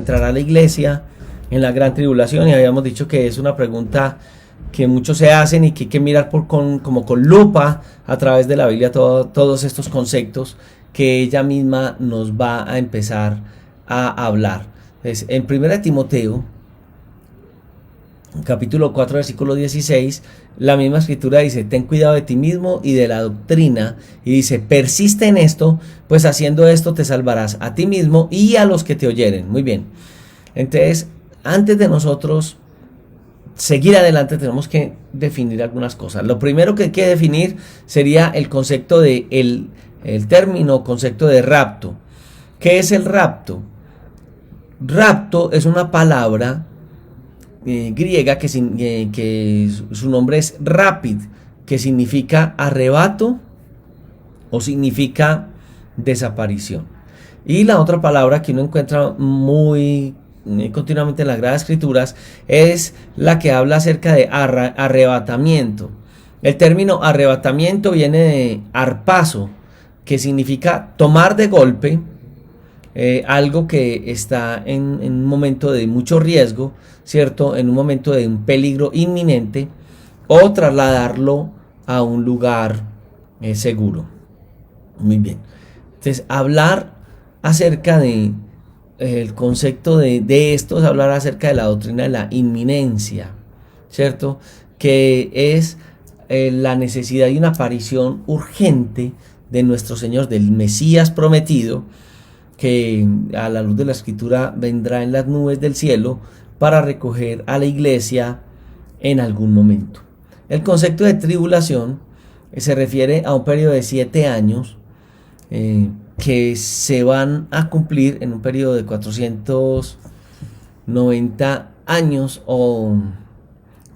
¿entrará la iglesia en la gran tribulación? Y habíamos dicho que es una pregunta que muchos se hacen y que hay que mirar como con lupa a través de la Biblia todos estos conceptos que ella misma nos va a empezar a hablar. Entonces, en 1 Timoteo, capítulo 4, versículo 16, la misma escritura dice: ten cuidado de ti mismo y de la doctrina, y dice: persiste en esto, pues haciendo esto te salvarás a ti mismo y a los que te oyeren. Muy bien, entonces antes de nosotros seguir adelante tenemos que definir algunas cosas. Lo primero que hay que definir sería el concepto de el término concepto de rapto. ¿Qué es el rapto? Rapto es una palabra griega que su nombre es rapid, que significa arrebato o significa desaparición. Y la otra palabra que uno encuentra muy continuamente en las Sagradas Escrituras es la que habla acerca de arrebatamiento. El término arrebatamiento viene de arpazo, que significa tomar de golpe algo que está en un momento de mucho riesgo, ¿cierto? En un momento de un peligro inminente, o trasladarlo a un lugar seguro. Muy bien. Entonces, hablar acerca de el concepto de esto es hablar acerca de la doctrina de la inminencia, ¿cierto? Que es la necesidad de una aparición urgente de nuestro Señor, del Mesías prometido, que a la luz de la Escritura vendrá en las nubes del cielo para recoger a la iglesia en algún momento. El concepto de tribulación se refiere a un periodo de 7 años que se van a cumplir en un periodo de 490 años, o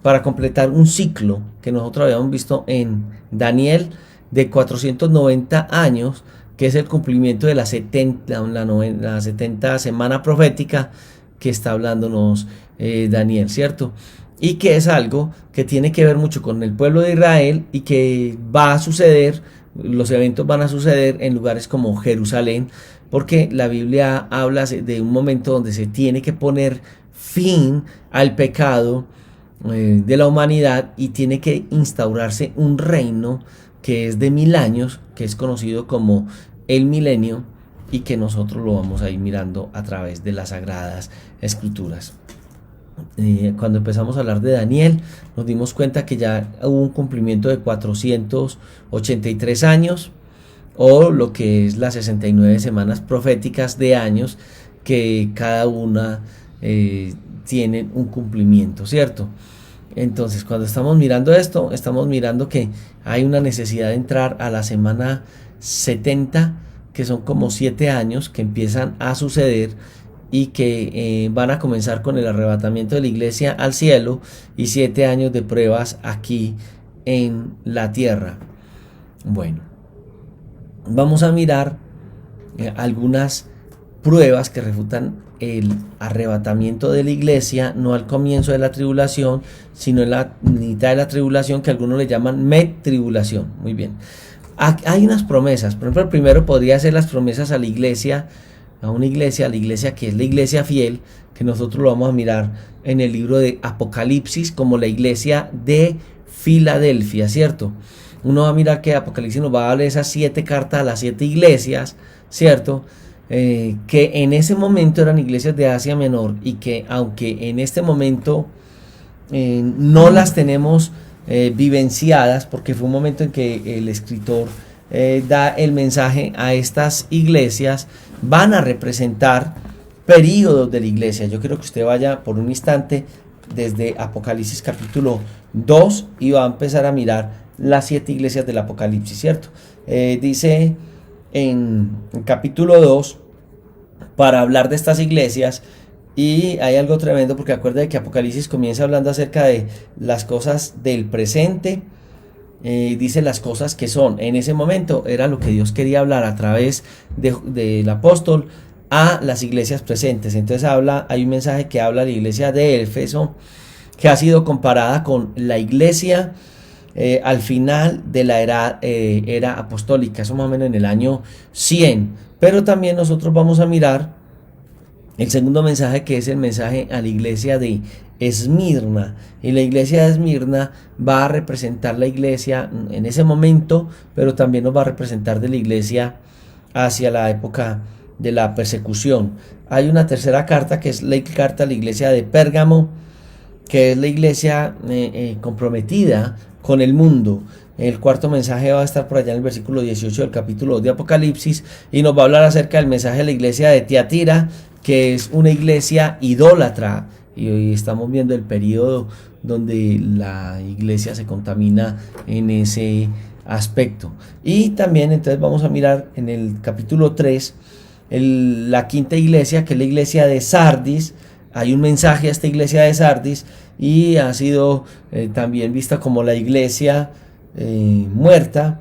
para completar un ciclo que nosotros habíamos visto en Daniel de 490 años, que es el cumplimiento de la 70 semana profética que está hablándonos Daniel, ¿cierto? Y que es algo que tiene que ver mucho con el pueblo de Israel y que va a suceder, los eventos van a suceder en lugares como Jerusalén, porque la Biblia habla de un momento donde se tiene que poner fin al pecado de la humanidad y tiene que instaurarse un reino que es de 1000 años, que es conocido como el milenio, y que nosotros lo vamos a ir mirando a través de las Sagradas Escrituras. Cuando empezamos a hablar de Daniel, nos dimos cuenta que ya hubo un cumplimiento de 483 años, o lo que es las 69 semanas proféticas de años, que cada una tienen un cumplimiento, ¿cierto? Entonces, cuando estamos mirando esto, estamos mirando que hay una necesidad de entrar a la semana 70, que son como 7 años que empiezan a suceder y que van a comenzar con el arrebatamiento de la iglesia al cielo y 7 años de pruebas aquí en la tierra. Bueno, vamos a mirar algunas pruebas que refutan el arrebatamiento de la iglesia, no al comienzo de la tribulación, sino en la mitad de la tribulación, que algunos le llaman mid-tribulación. Muy bien. Hay unas promesas. Por ejemplo, el primero podría ser las promesas a la iglesia, a la iglesia que es la iglesia fiel, que nosotros lo vamos a mirar en el libro de Apocalipsis como la iglesia de Filadelfia, ¿cierto? Uno va a mirar que Apocalipsis nos va a dar esas 7 cartas a las 7 iglesias, ¿cierto? Que en ese momento eran iglesias de Asia Menor, y que aunque en este momento no las tenemos vivenciadas, porque fue un momento en que el escritor da el mensaje a estas iglesias, van a representar períodos de la iglesia. Yo quiero que usted vaya por un instante desde Apocalipsis capítulo 2 y va a empezar a mirar las 7 iglesias del Apocalipsis, ¿cierto? Dice en capítulo 2, para hablar de estas iglesias, y hay algo tremendo, porque acuerda de que Apocalipsis comienza hablando acerca de las cosas del presente, dice las cosas que son. En ese momento era lo que Dios quería hablar a través del apóstol a las iglesias presentes. Entonces hay un mensaje que habla de la iglesia de Éfeso, que ha sido comparada con la iglesia al final de la era apostólica, eso más o menos en el año 100. Pero también nosotros vamos a mirar El segundo mensaje, que es el mensaje a la iglesia de Esmirna, y la iglesia de Esmirna va a representar la iglesia en ese momento, pero también nos va a representar de la iglesia hacia la época de la persecución. Hay una tercera carta, que es la carta a la iglesia de Pérgamo, que es la iglesia comprometida con el mundo. El cuarto mensaje va a estar por allá en el versículo 18 del capítulo 2 de Apocalipsis, y nos va a hablar acerca del mensaje de la iglesia de Tiatira, que es una iglesia idólatra, y hoy estamos viendo el periodo donde la iglesia se contamina en ese aspecto. Y también entonces vamos a mirar en el capítulo 3 la quinta iglesia, que es la iglesia de Sardis. Hay un mensaje a esta iglesia de Sardis, y ha sido también vista como la iglesia muerta,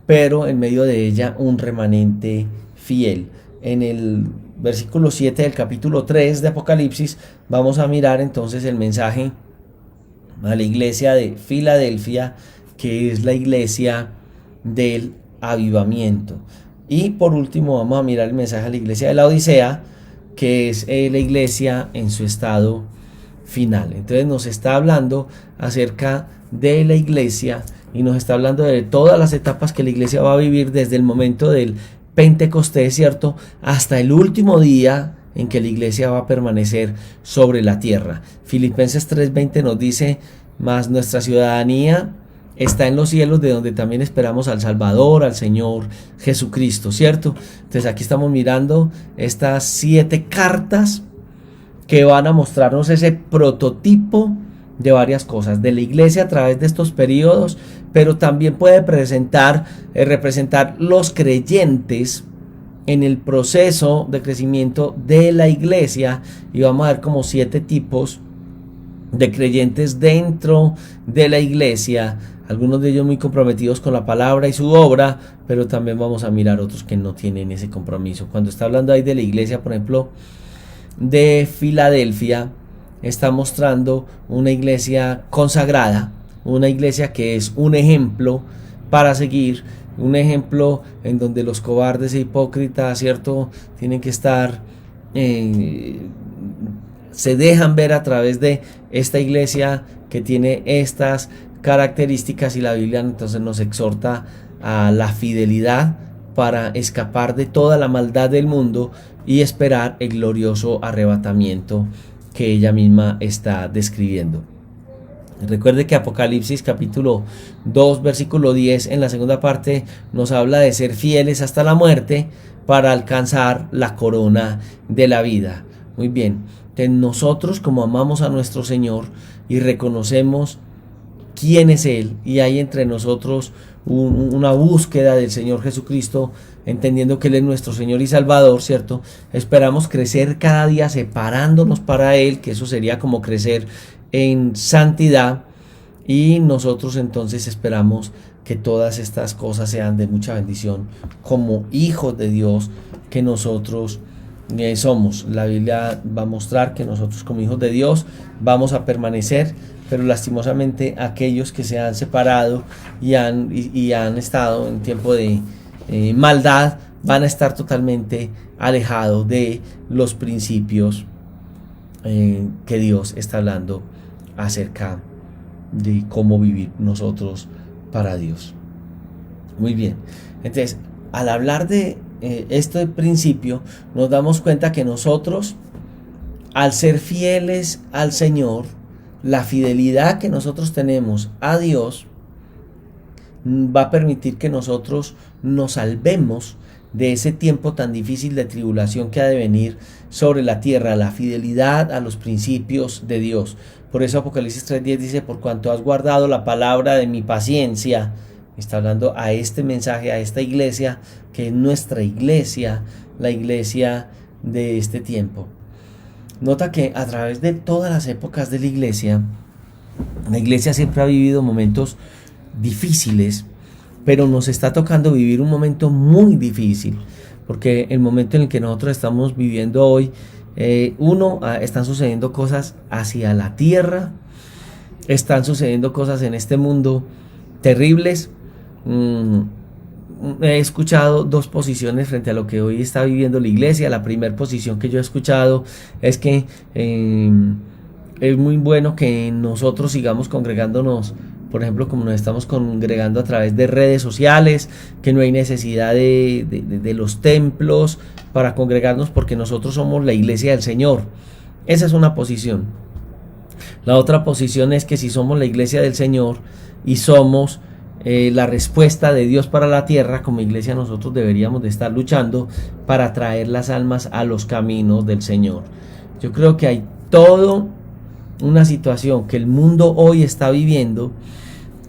pero en medio de ella un remanente fiel. En el versículo 7 del capítulo 3 de Apocalipsis vamos a mirar entonces el mensaje a la iglesia de Filadelfia, que es la iglesia del avivamiento. Y por último vamos a mirar el mensaje a la iglesia de la Odisea, que es la iglesia en su estado final. Entonces nos está hablando acerca de la iglesia, y nos está hablando de todas las etapas que la iglesia va a vivir desde el momento del Pentecostés, ¿cierto?, hasta el último día en que la iglesia va a permanecer sobre la tierra. Filipenses 3:20 nos dice: mas nuestra ciudadanía está en los cielos, de donde también esperamos al Salvador, al Señor Jesucristo, ¿cierto? Entonces aquí estamos mirando estas 7 cartas que van a mostrarnos ese prototipo de varias cosas de la iglesia a través de estos periodos, pero también puede representar los creyentes en el proceso de crecimiento de la iglesia, y vamos a ver como 7 tipos de creyentes dentro de la iglesia, algunos de ellos muy comprometidos con la palabra y su obra, pero también vamos a mirar otros que no tienen ese compromiso. Cuando está hablando ahí de la iglesia, por ejemplo, de Filadelfia, está mostrando una iglesia consagrada, una iglesia que es un ejemplo para seguir, un ejemplo en donde los cobardes e hipócritas, ¿cierto?, tienen que estar, se dejan ver a través de esta iglesia que tiene estas características, y la Biblia entonces nos exhorta a la fidelidad para escapar de toda la maldad del mundo y esperar el glorioso arrebatamiento que ella misma está describiendo. Recuerde que Apocalipsis capítulo 2 versículo 10 en la segunda parte nos habla de ser fieles hasta la muerte para alcanzar la corona de la vida. Muy bien, entonces nosotros, como amamos a nuestro Señor y reconocemos quién es Él, y hay entre nosotros una búsqueda del Señor Jesucristo, entendiendo que Él es nuestro Señor y Salvador, ¿cierto? Esperamos crecer cada día separándonos para Él, que eso sería como crecer en santidad, y nosotros entonces esperamos que todas estas cosas sean de mucha bendición como hijos de Dios que nosotros somos. La Biblia va a mostrar que nosotros como hijos de Dios vamos a permanecer, pero lastimosamente aquellos que se han separado y han estado en tiempo de maldad van a estar totalmente alejados de los principios que Dios está hablando acerca de cómo vivir nosotros para Dios. Muy bien, entonces al hablar de este principio nos damos cuenta que nosotros, al ser fieles al Señor, la fidelidad que nosotros tenemos a Dios va a permitir que nosotros nos salvemos de ese tiempo tan difícil de tribulación que ha de venir sobre la tierra, la fidelidad a los principios de Dios. Por eso Apocalipsis 3:10 dice: por cuanto has guardado la palabra de mi paciencia. Está hablando a este mensaje, a esta iglesia, que es nuestra iglesia, la iglesia de este tiempo. Nota que a través de todas las épocas de la iglesia siempre ha vivido momentos difíciles, pero nos está tocando vivir un momento muy difícil, porque el momento en el que nosotros estamos viviendo hoy, están sucediendo cosas hacia la tierra, están sucediendo cosas en este mundo terribles, he escuchado dos posiciones frente a lo que hoy está viviendo la iglesia. La primera posición que yo he escuchado es que es muy bueno que nosotros sigamos congregándonos, por ejemplo, como nos estamos congregando a través de redes sociales, que no hay necesidad de los templos para congregarnos porque nosotros somos la iglesia del Señor. Esa es una posición. La otra posición es que si somos la iglesia del Señor y somos la respuesta de Dios para la tierra, como iglesia nosotros deberíamos de estar luchando para traer las almas a los caminos del Señor. Yo creo que hay toda una situación que el mundo hoy está viviendo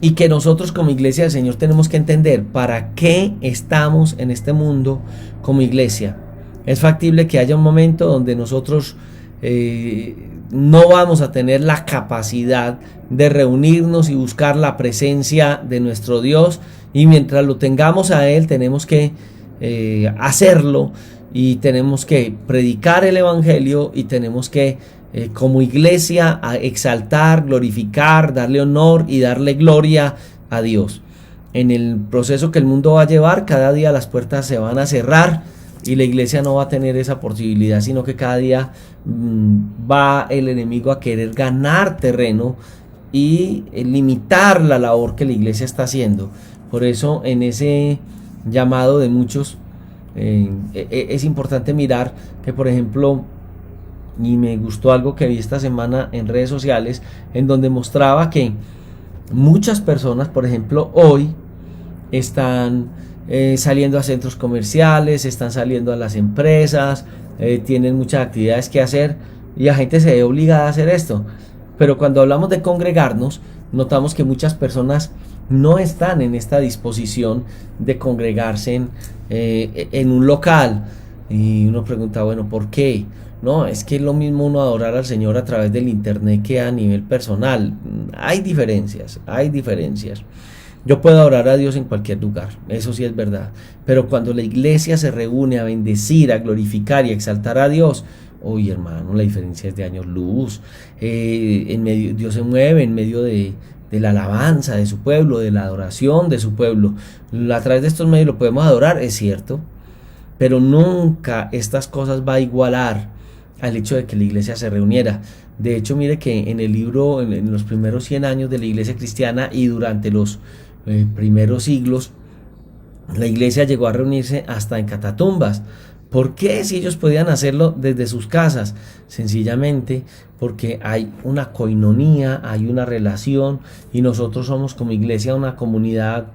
y que nosotros como iglesia del Señor tenemos que entender para qué estamos en este mundo como iglesia. Es factible que haya un momento donde nosotros no vamos a tener la capacidad de reunirnos y buscar la presencia de nuestro Dios, y mientras lo tengamos a Él tenemos que hacerlo, y tenemos que predicar el evangelio, y tenemos que como iglesia exaltar, glorificar, darle honor y darle gloria a Dios. En el proceso que el mundo va a llevar, cada día las puertas se van a cerrar y la iglesia no va a tener esa posibilidad, sino que cada día va el enemigo a querer ganar terreno y limitar la labor que la iglesia está haciendo. Por eso en ese llamado de muchos es importante mirar que, por ejemplo, y me gustó algo que vi esta semana en redes sociales, en donde mostraba que muchas personas, por ejemplo, hoy están saliendo a centros comerciales, están saliendo a las empresas, tienen muchas actividades que hacer y la gente se ve obligada a hacer esto. Pero cuando hablamos de congregarnos, notamos que muchas personas no están en esta disposición de congregarse en un local. Y uno pregunta, bueno, ¿por qué? No, es que es lo mismo uno adorar al Señor a través del internet que a nivel personal. Hay diferencias. Yo puedo adorar a Dios en cualquier lugar, eso sí es verdad. Pero cuando la iglesia se reúne a bendecir, a glorificar y a exaltar a Dios, oye, hermano, la diferencia es de años luz. Dios se mueve en medio de la alabanza de su pueblo, de la adoración de su pueblo. A través de estos medios lo podemos adorar, es cierto, pero nunca estas cosas va a igualar al hecho de que la iglesia se reuniera. De hecho, mire que en el libro, en los primeros 100 años de la iglesia cristiana y durante los primeros siglos, la iglesia llegó a reunirse hasta en catatumbas. ¿Por qué si ellos podían hacerlo desde sus casas? Sencillamente porque hay una coinonía, hay una relación, y nosotros somos como iglesia una comunidad,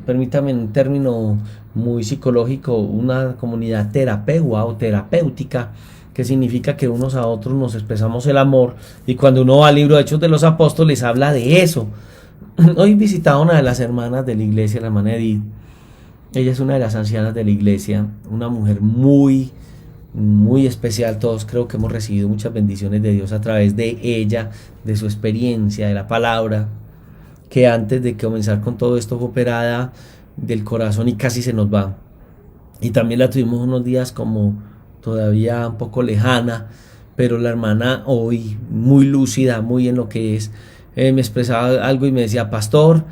permítame un término muy psicológico, una comunidad terapeuta o terapéutica, que significa que unos a otros nos expresamos el amor, y cuando uno va al libro de Hechos de los Apóstoles habla de eso. Hoy visitaba una de las hermanas de la iglesia, la hermana Edith. Ella es una de las ancianas de la iglesia, una mujer muy especial. Todos creo que hemos recibido muchas bendiciones de Dios a través de ella, de su experiencia, de la palabra, que antes de comenzar con todo esto fue operada del corazón y casi se nos va. Y también la tuvimos unos días como todavía un poco lejana, pero la hermana hoy muy lúcida, muy en lo que es, me expresaba algo y me decía: pastor,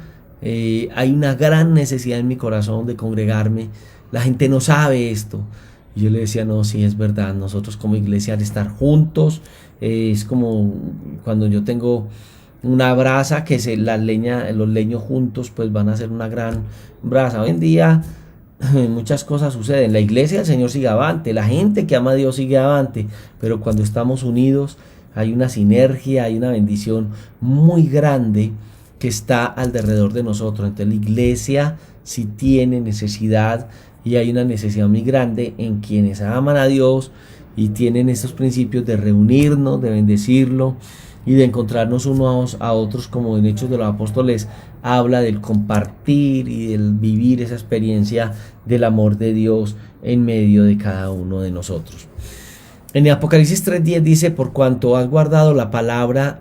hay una gran necesidad en mi corazón de congregarme, la gente no sabe esto. Y yo le decía: no, sí, es verdad, nosotros como iglesia al estar juntos, es como cuando yo tengo una brasa que los leños juntos pues van a hacer una gran brasa. Hoy en día muchas cosas suceden, la iglesia del Señor sigue avante, la gente que ama a Dios sigue avante, pero cuando estamos unidos hay una sinergia, hay una bendición muy grande que está alrededor de nosotros. Entonces la iglesia sí tiene necesidad, y hay una necesidad muy grande en quienes aman a Dios y tienen estos principios de reunirnos, de bendecirlo y de encontrarnos unos a otros, como en Hechos de los Apóstoles habla del compartir y del vivir esa experiencia del amor de Dios en medio de cada uno de nosotros. En el Apocalipsis 3:10 dice: por cuanto has guardado la palabra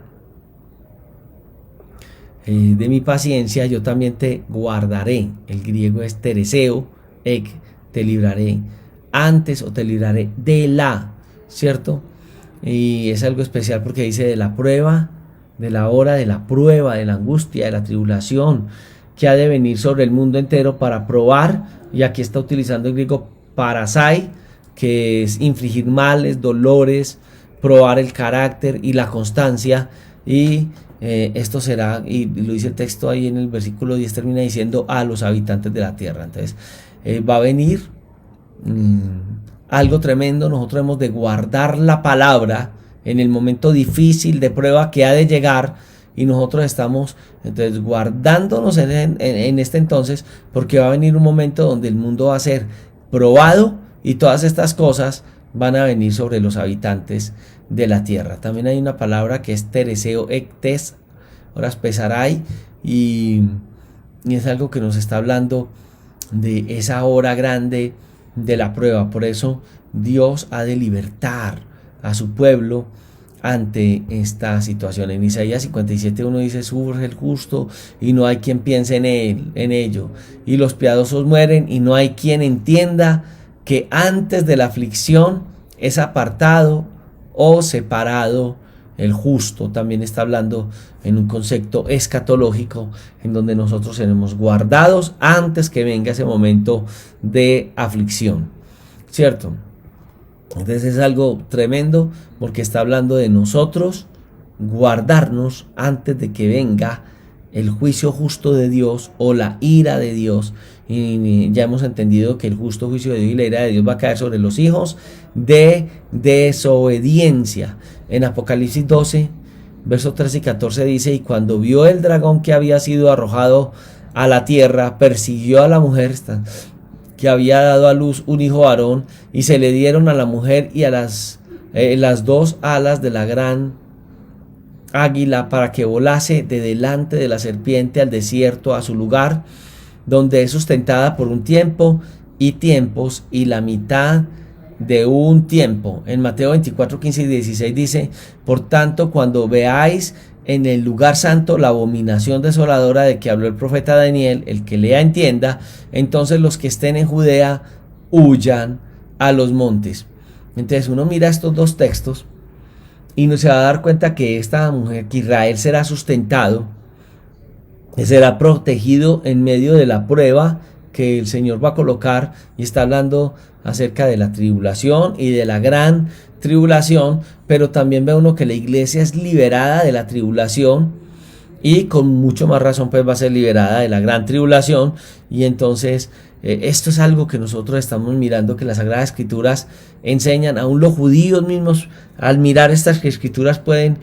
de mi paciencia, yo también te guardaré. El griego es tereseo, te libraré antes, o te libraré de la, ¿cierto? Y es algo especial porque dice de la prueba, de la hora, de la prueba, de la angustia, de la tribulación, que ha de venir sobre el mundo entero para probar, y aquí está utilizando el griego parasai, que es infligir males, dolores, probar el carácter y la constancia, y esto será, y lo dice el texto ahí en el versículo 10, termina diciendo a los habitantes de la tierra. Entonces va a venir algo tremendo. Nosotros hemos de guardar la palabra en el momento difícil de prueba que ha de llegar, y nosotros estamos entonces guardándonos en este entonces, porque va a venir un momento donde el mundo va a ser probado y todas estas cosas van a venir sobre los habitantes de la tierra. También hay una palabra que es tereseo ectes, horas pesarai, y es algo que nos está hablando de esa hora grande de la prueba. Por eso Dios ha de libertar a su pueblo ante esta situación. En Isaías 57:1 dice: surge el justo y no hay quien piense en ello, y los piadosos mueren y no hay quien entienda que antes de la aflicción es apartado o separado el justo. También está hablando en un concepto escatológico, en donde nosotros seremos guardados antes que venga ese momento de aflicción, ¿cierto? Entonces es algo tremendo, porque está hablando de nosotros guardarnos antes de que venga el juicio justo de Dios o la ira de Dios. Y ya hemos entendido que el justo juicio de Dios y la ira de Dios va a caer sobre los hijos de desobediencia. En Apocalipsis 12, versos 13 y 14 dice: y cuando vio el dragón que había sido arrojado a la tierra, persiguió a la mujer que había dado a luz un hijo varón, y se le dieron a la mujer y a las dos alas de la gran águila, para que volase de delante de la serpiente al desierto, a su lugar, donde es sustentada por un tiempo y tiempos y la mitad de un tiempo. En Mateo 24, 15 y 16 dice: por tanto, cuando veáis en el lugar santo la abominación desoladora de que habló el profeta Daniel, el que lea entienda, entonces los que estén en Judea huyan a los montes. Entonces uno mira estos dos textos y no se va a dar cuenta que esta mujer, que Israel será sustentado, será protegido en medio de la prueba que el Señor va a colocar, y está hablando acerca de la tribulación y de la gran tribulación. Pero también ve uno que la iglesia es liberada de la tribulación, y con mucho más razón pues va a ser liberada de la gran tribulación. Y entonces esto es algo que nosotros estamos mirando, que las Sagradas Escrituras enseñan. Aún los judíos mismos, al mirar estas Escrituras, pueden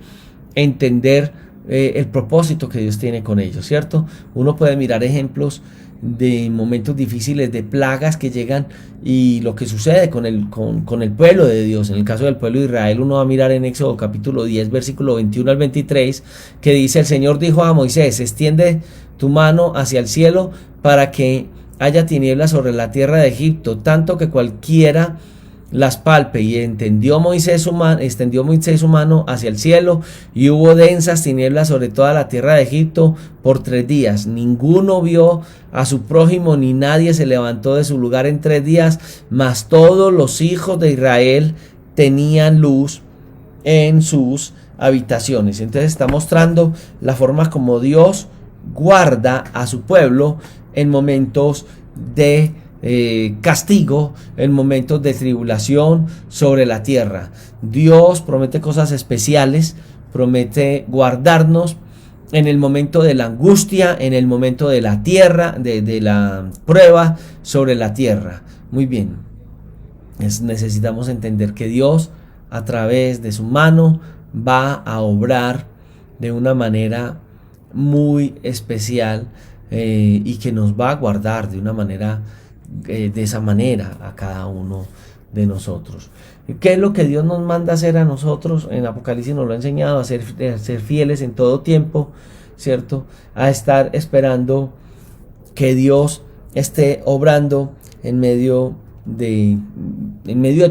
entender el propósito que Dios tiene con ellos, ¿cierto? Uno puede mirar ejemplos de momentos difíciles, de plagas que llegan, y lo que sucede con el pueblo de Dios. En el caso del pueblo de Israel, uno va a mirar en Éxodo capítulo 10, versículo 21 al 23, que dice: el Señor dijo a Moisés: extiende tu mano hacia el cielo para que haya tinieblas sobre la tierra de Egipto, tanto que cualquiera las palpe. Y extendió Moisés su mano hacia el cielo, y hubo densas tinieblas sobre toda la tierra de Egipto por 3 días. Ninguno vio a su prójimo, ni nadie se levantó de su lugar en 3 días, mas todos los hijos de Israel tenían luz en sus habitaciones. Entonces está mostrando la forma como Dios guarda a su pueblo en momentos de castigo, en momentos de tribulación sobre la tierra. Dios promete cosas especiales, promete guardarnos en el momento de la angustia, en el momento de la tierra, de la prueba sobre la tierra. Muy bien, necesitamos entender que Dios, a través de su mano, va a obrar de una manera muy especial, y que nos va a guardar de una manera, de esa manera, a cada uno de nosotros. ¿Qué es lo que Dios nos manda hacer a nosotros? En Apocalipsis nos lo ha enseñado: a ser fieles en todo tiempo, ¿cierto? A estar esperando que Dios esté obrando en medio de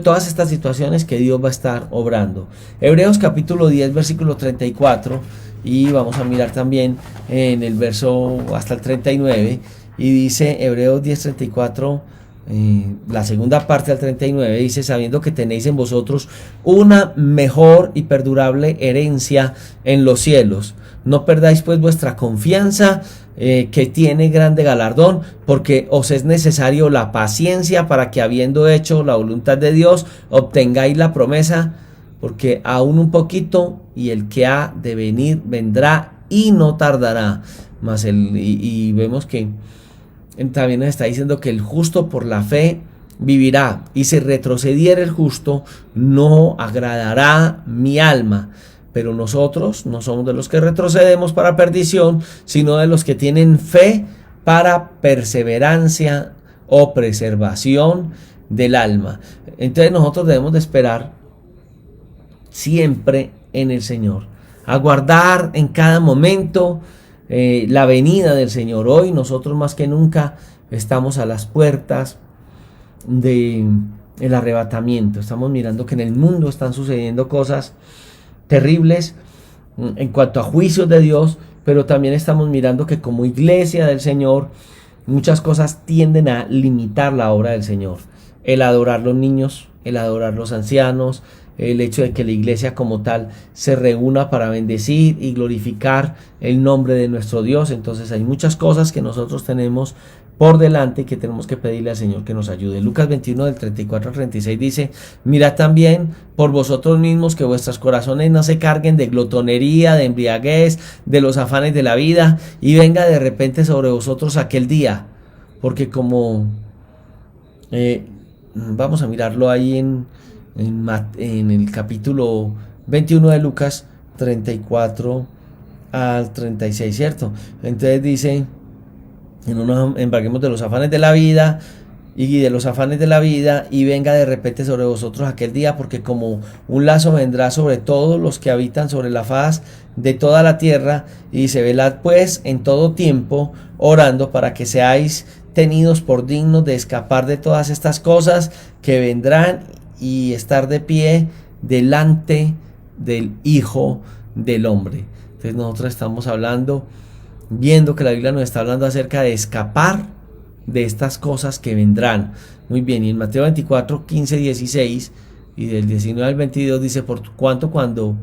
todas estas situaciones, que Dios va a estar obrando. Hebreos capítulo 10, versículo 34, y vamos a mirar también en el verso hasta el 39, y dice Hebreos 10, 34, la segunda parte al 39, dice: sabiendo que tenéis en vosotros una mejor y perdurable herencia en los cielos, no perdáis pues vuestra confianza, que tiene grande galardón, porque os es necesario la paciencia para que, habiendo hecho la voluntad de Dios, obtengáis la promesa, porque aún un poquito y el que ha de venir vendrá y no tardará. Y vemos que también nos está diciendo que el justo por la fe vivirá, y si retrocediera el justo, no agradará mi alma. Pero nosotros no somos de los que retrocedemos para perdición, sino de los que tienen fe para perseverancia o preservación del alma. Entonces nosotros debemos de esperar siempre en el Señor, aguardar en cada momento la venida del Señor. Hoy nosotros más que nunca estamos a las puertas del arrebatamiento. Estamos mirando que en el mundo están sucediendo cosas terribles en cuanto a juicios de Dios, pero también estamos mirando que como iglesia del Señor muchas cosas tienden a limitar la obra del Señor. El adorar los niños, el adorar los ancianos, el hecho de que la iglesia como tal se reúna para bendecir y glorificar el nombre de nuestro Dios. Entonces hay muchas cosas que nosotros tenemos por delante y que tenemos que pedirle al Señor que nos ayude. Lucas 21 del 34 al 36 dice: mirad también por vosotros mismos que vuestros corazones no se carguen de glotonería, de embriaguez, de los afanes de la vida, y venga de repente sobre vosotros aquel día, porque como vamos a mirarlo ahí en el capítulo 21 de Lucas 34 al 36, ¿cierto? Entonces dice: no nos embarguemos de los afanes de la vida y venga de repente sobre vosotros aquel día, porque como un lazo vendrá sobre todos los que habitan sobre la faz de toda la tierra. Y dice: velad pues en todo tiempo, orando para que seáis tenidos por dignos de escapar de todas estas cosas que vendrán y estar de pie delante del Hijo del Hombre. Entonces nosotros estamos viendo que la Biblia nos está hablando acerca de escapar de estas cosas que vendrán. Muy bien, y en Mateo 24, 15, 16 y del 19 al 22 dice: por cuanto cuando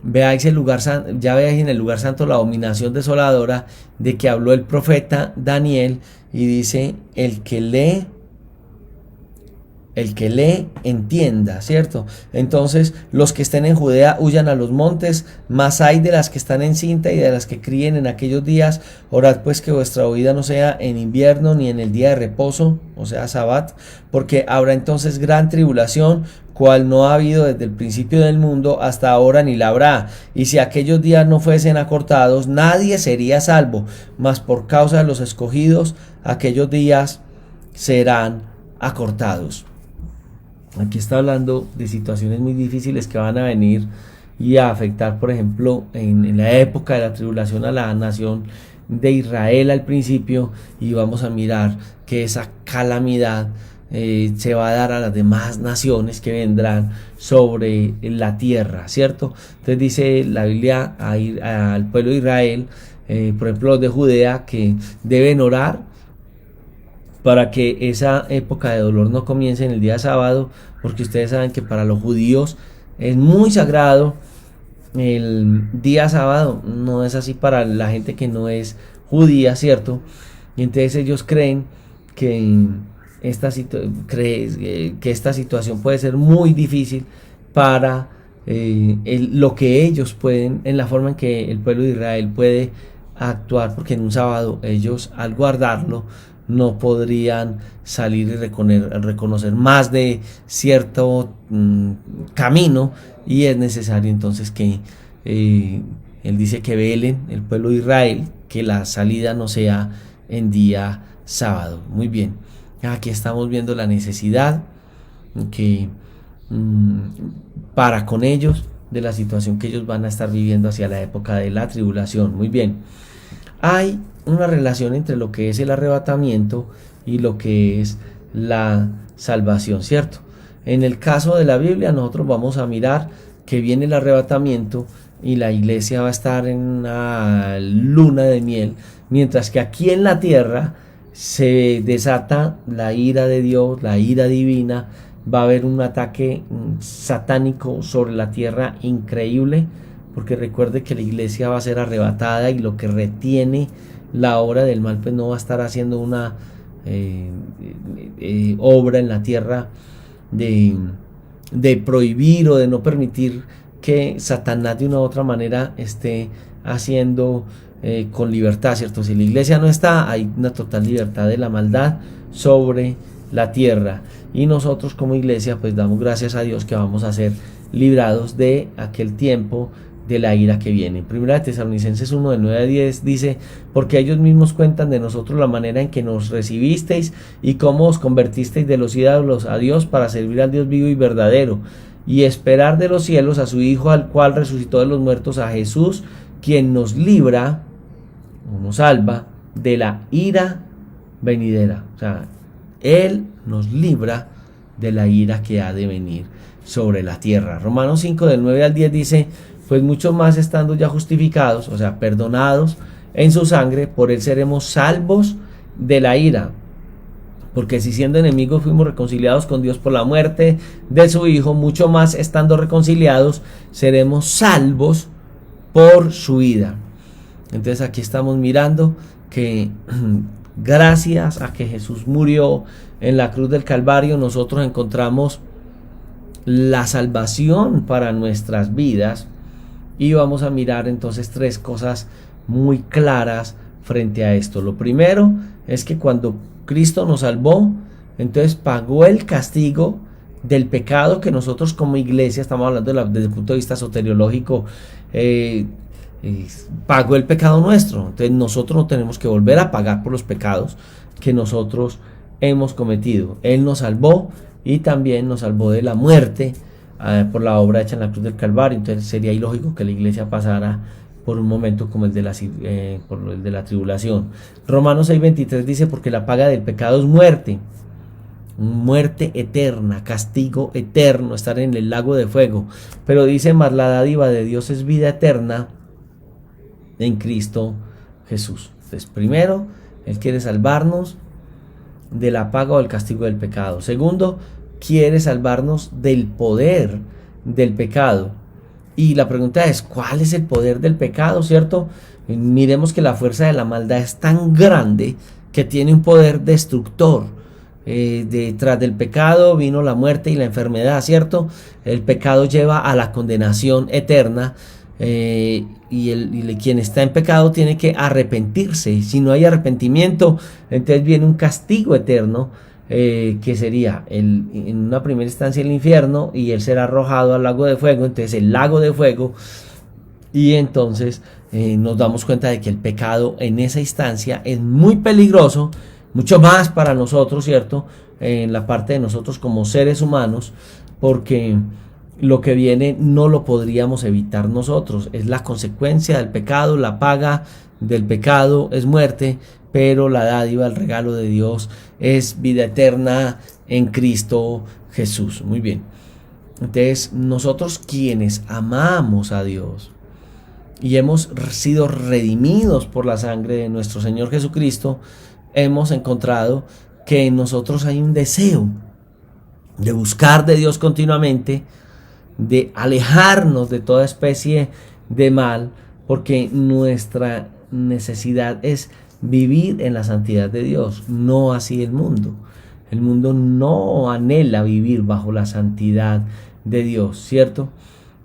veáis el lugar santo, ya veáis en el lugar santo la abominación desoladora de que habló el profeta Daniel, y dice: el que lee entienda, ¿cierto? Entonces los que estén en Judea huyan a los montes, mas hay de las que están en cinta y de las que críen en aquellos días. Orad pues que vuestra huida no sea en invierno ni en el día de reposo, o sea, Sabbat, porque habrá entonces gran tribulación, cual no ha habido desde el principio del mundo hasta ahora, ni la habrá. Y si aquellos días no fuesen acortados, nadie sería salvo, mas por causa de los escogidos aquellos días serán acortados. Aquí está hablando de situaciones muy difíciles que van a venir y a afectar, por ejemplo, en la época de la tribulación, a la nación de Israel al principio, y vamos a mirar que esa calamidad se va a dar a las demás naciones que vendrán sobre la tierra, ¿cierto? Entonces dice la Biblia al pueblo de Israel, por ejemplo los de Judea, que deben orar para que esa época de dolor no comience en el día sábado, porque ustedes saben que para los judíos es muy sagrado el día sábado. No es así para la gente que no es judía, ¿cierto? Y entonces ellos creen que esta situación puede ser muy difícil para lo que ellos pueden, en la forma en que el pueblo de Israel puede actuar, porque en un sábado ellos, al guardarlo, no podrían salir y reconocer más de cierto camino, y es necesario entonces que él dice que velen el pueblo de Israel, que la salida no sea en día sábado. Muy bien, aquí estamos viendo la necesidad que para con ellos, de la situación que ellos van a estar viviendo hacia la época de la tribulación. Muy bien, hay una relación entre lo que es el arrebatamiento y lo que es la salvación, ¿cierto? En el caso de la Biblia, nosotros vamos a mirar que viene el arrebatamiento y la iglesia va a estar en una luna de miel, mientras que aquí en la tierra se desata la ira de Dios, la ira divina. Va a haber un ataque satánico sobre la tierra increíble, porque recuerde que la iglesia va a ser arrebatada y lo que retiene la obra del mal pues no va a estar haciendo una obra en la tierra de prohibir o de no permitir que Satanás de una u otra manera esté haciendo con libertad, ¿cierto? Si la iglesia no está, hay una total libertad de la maldad sobre la tierra, y nosotros como iglesia pues damos gracias a Dios que vamos a ser librados de aquel tiempo de la ira que viene. Primera de Tesalonicenses 1 del 9 a 10 dice: porque ellos mismos cuentan de nosotros la manera en que nos recibisteis y cómo os convertisteis de los ídolos a Dios para servir al Dios vivo y verdadero, y esperar de los cielos a su Hijo, al cual resucitó de los muertos, a Jesús, quien nos libra o nos salva de la ira venidera. O sea, Él nos libra de la ira que ha de venir sobre la tierra. Romanos 5 del 9 al 10 dice: pues mucho más estando ya justificados, o sea, perdonados en su sangre, por Él seremos salvos de la ira. Porque si siendo enemigos fuimos reconciliados con Dios por la muerte de su Hijo, mucho más estando reconciliados seremos salvos por su vida. Entonces aquí estamos mirando que gracias a que Jesús murió en la cruz del Calvario, nosotros encontramos la salvación para nuestras vidas, y vamos a mirar entonces tres cosas muy claras frente a esto. Lo primero es que cuando Cristo nos salvó, entonces pagó el castigo del pecado que nosotros como iglesia, estamos hablando desde el punto de vista soteriológico, pagó el pecado nuestro. Entonces nosotros no tenemos que volver a pagar por los pecados que nosotros hemos cometido. Él nos salvó y también nos salvó de la muerte por la obra hecha en la cruz del Calvario. Entonces sería ilógico que la iglesia pasara por un momento como el de la tribulación. Romanos 6:23 dice: porque la paga del pecado es muerte eterna, castigo eterno, estar en el lago de fuego. Pero dice: mas la dádiva de Dios es vida eterna en Cristo Jesús. Entonces, primero, Él quiere salvarnos de la paga o del castigo del pecado. Segundo, quiere salvarnos del poder del pecado. Y la pregunta es: ¿cuál es el poder del pecado? ¿Cierto? Miremos que la fuerza de la maldad es tan grande que tiene un poder destructor. Detrás del pecado vino la muerte y la enfermedad, ¿cierto? El pecado lleva a la condenación eterna, y quien está en pecado tiene que arrepentirse. Si no hay arrepentimiento, entonces viene un castigo eterno, que sería en una primera instancia el infierno, y él será arrojado al lago de fuego. Entonces el lago de fuego, y entonces nos damos cuenta de que el pecado en esa instancia es muy peligroso, mucho más para nosotros, ¿cierto? En la parte de nosotros como seres humanos, porque lo que viene no lo podríamos evitar nosotros, es la consecuencia del pecado. La paga del pecado es muerte, pero la dádiva, el regalo de Dios, es vida eterna en Cristo Jesús. Muy bien. Entonces, nosotros quienes amamos a Dios y hemos sido redimidos por la sangre de nuestro Señor Jesucristo, hemos encontrado que en nosotros hay un deseo de buscar de Dios continuamente, de alejarnos de toda especie de mal, porque nuestra necesidad es vivir en la santidad de Dios, no así el mundo. El mundo no anhela vivir bajo la santidad de Dios, ¿cierto?